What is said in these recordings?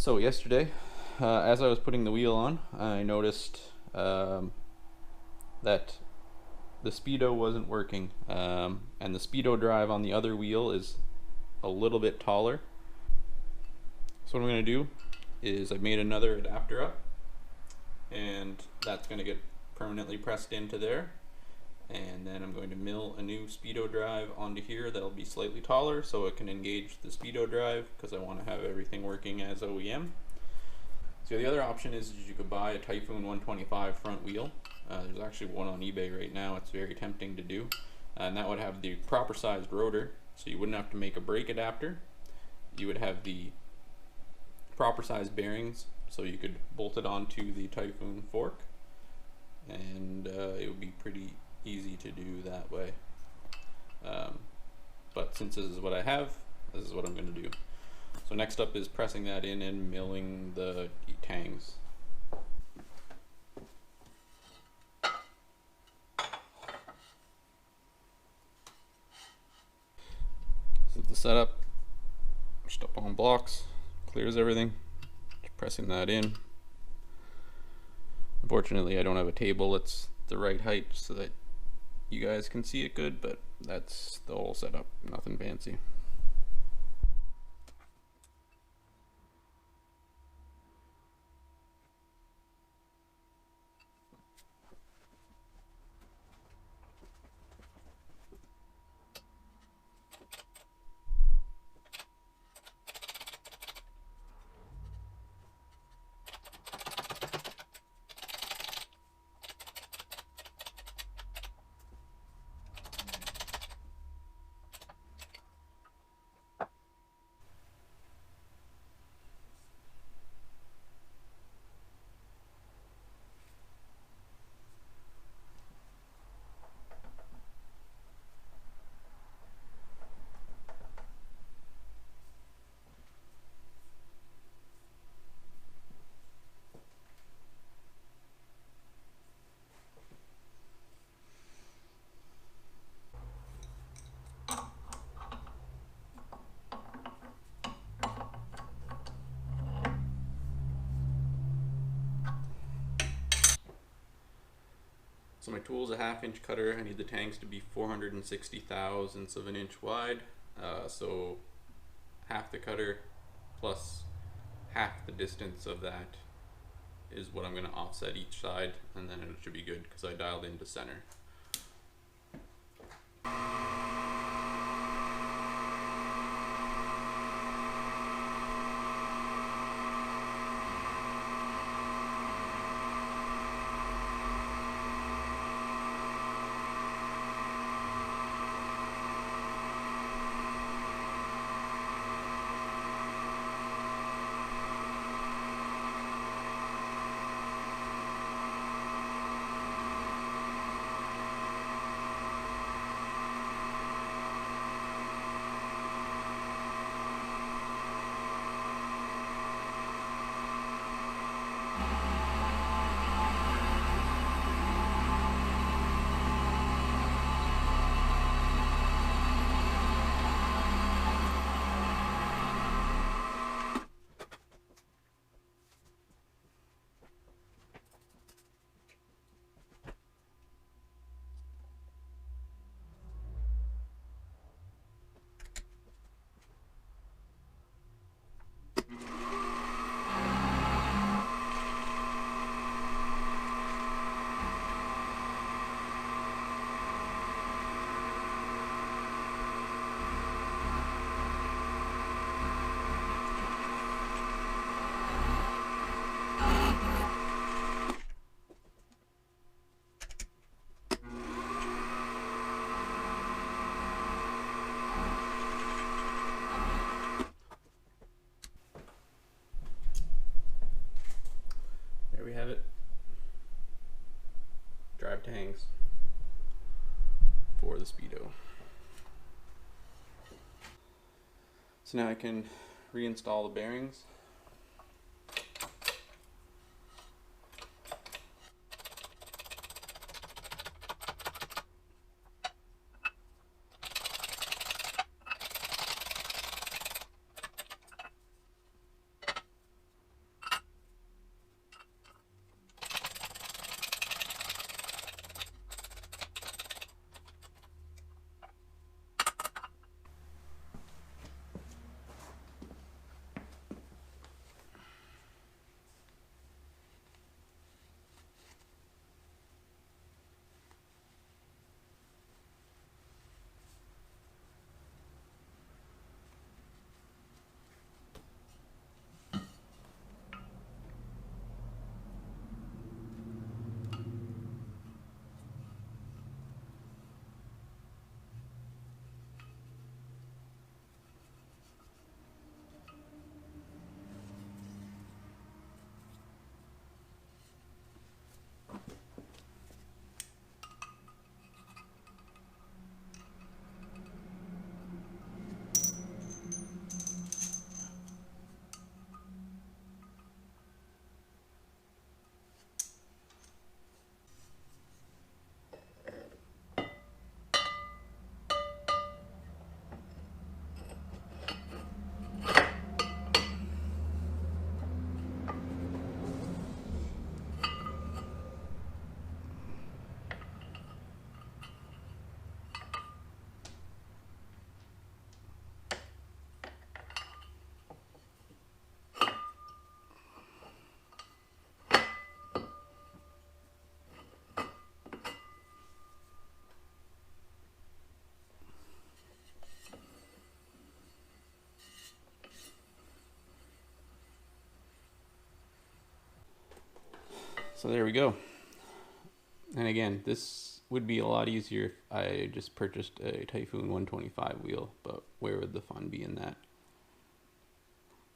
So yesterday, as I was putting the wheel on, I noticed that the speedo wasn't working, and the speedo drive on the other wheel is a little bit taller. So what I'm going to do is I've made another adapter up, and that's going to get permanently pressed into there. And then I'm going to mill a new speedo drive onto here that'll be slightly taller so it can engage the speedo drive, because I want to have everything working as OEM. So the other option is you could buy a Typhoon 125 front wheel. There's actually one on eBay right now. It's very tempting to do. And that would have the proper sized rotor, so you wouldn't have to make a brake adapter. You would have the proper sized bearings, so you could bolt it onto the Typhoon fork, and it would be pretty easy to do that way. But since this is what I have, this is what I'm going to do. So next up is pressing that in and milling the tangs. This is the setup. Just up on blocks, clears everything. Just pressing that in. Unfortunately, I don't have a table that's the right height so that you guys can see it good, but that's the whole setup, nothing fancy. So my tool is a 1/2 inch cutter. I need the tangs to be 460 thousandths of an inch wide. So half the cutter plus half the distance of that is what I'm going to offset each side, and then it should be good because I dialed into center. There we have it. Drive tangs for the speedo. So now I can reinstall the bearings. So there we go. And again, this would be a lot easier if I just purchased a Typhoon 125 wheel, but where would the fun be in that?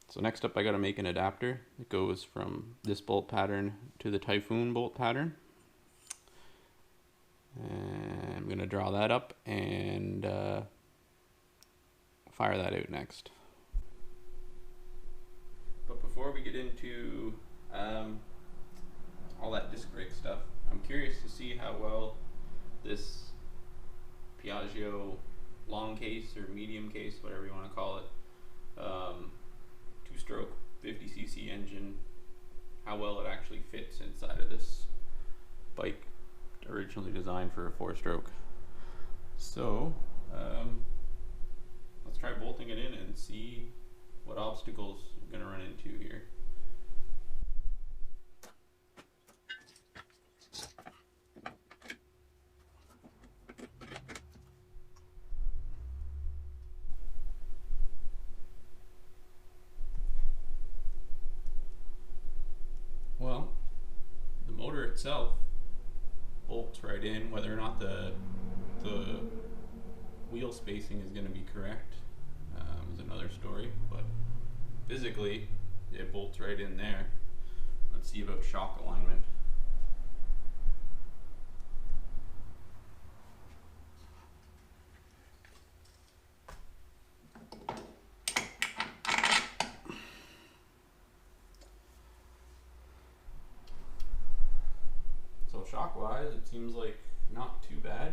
So next up, I got to make an adapter that goes from this bolt pattern to the Typhoon bolt pattern. And I'm going to draw that up and fire that out next. But before we get into all that disc brake stuff, I'm curious to see how well this Piaggio long case or medium case, whatever you want to call it, two-stroke 50cc engine, how well it actually fits inside of this bike originally designed for a 4-stroke. So let's try bolting it in and see what obstacles we're going to run into here. Well, the motor itself bolts right in. Whether or not the wheel spacing is going to be correct is another story, but physically it bolts right in there. Let's see about shock alignment. So shock wise, it seems like not too bad.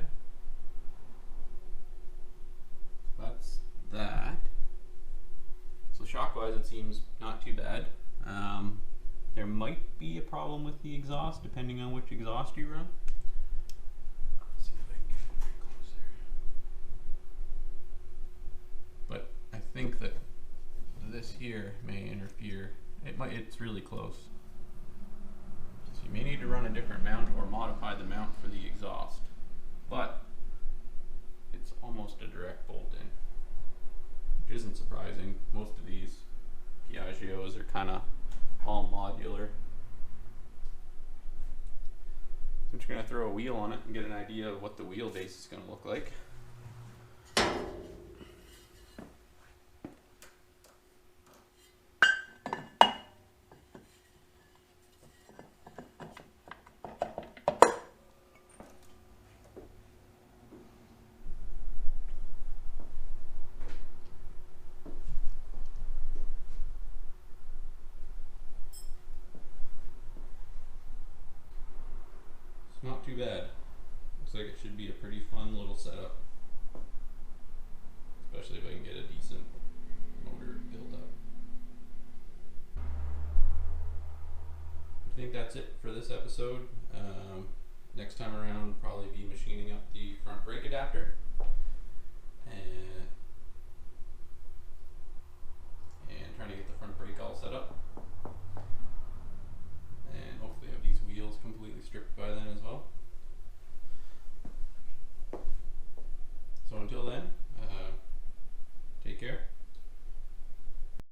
That's that. So shock wise, it seems not too bad. There might be a problem with the exhaust depending on which exhaust you run. Let's see if I can get it closer. But I think that this here may interfere. It's really close. So you may need to run a different mount or modify the mount for the exhaust. But it's almost a direct bolt in, which isn't surprising. Most of these Piaggios are kind of all modular. So I'm just going to throw a wheel on it and get an idea of what the wheelbase is going to look like. Not too bad. Looks like it should be a pretty fun little setup, especially if I can get a decent motor built up. I think that's it for this episode. Next time around, probably be machining up the front brake adapter.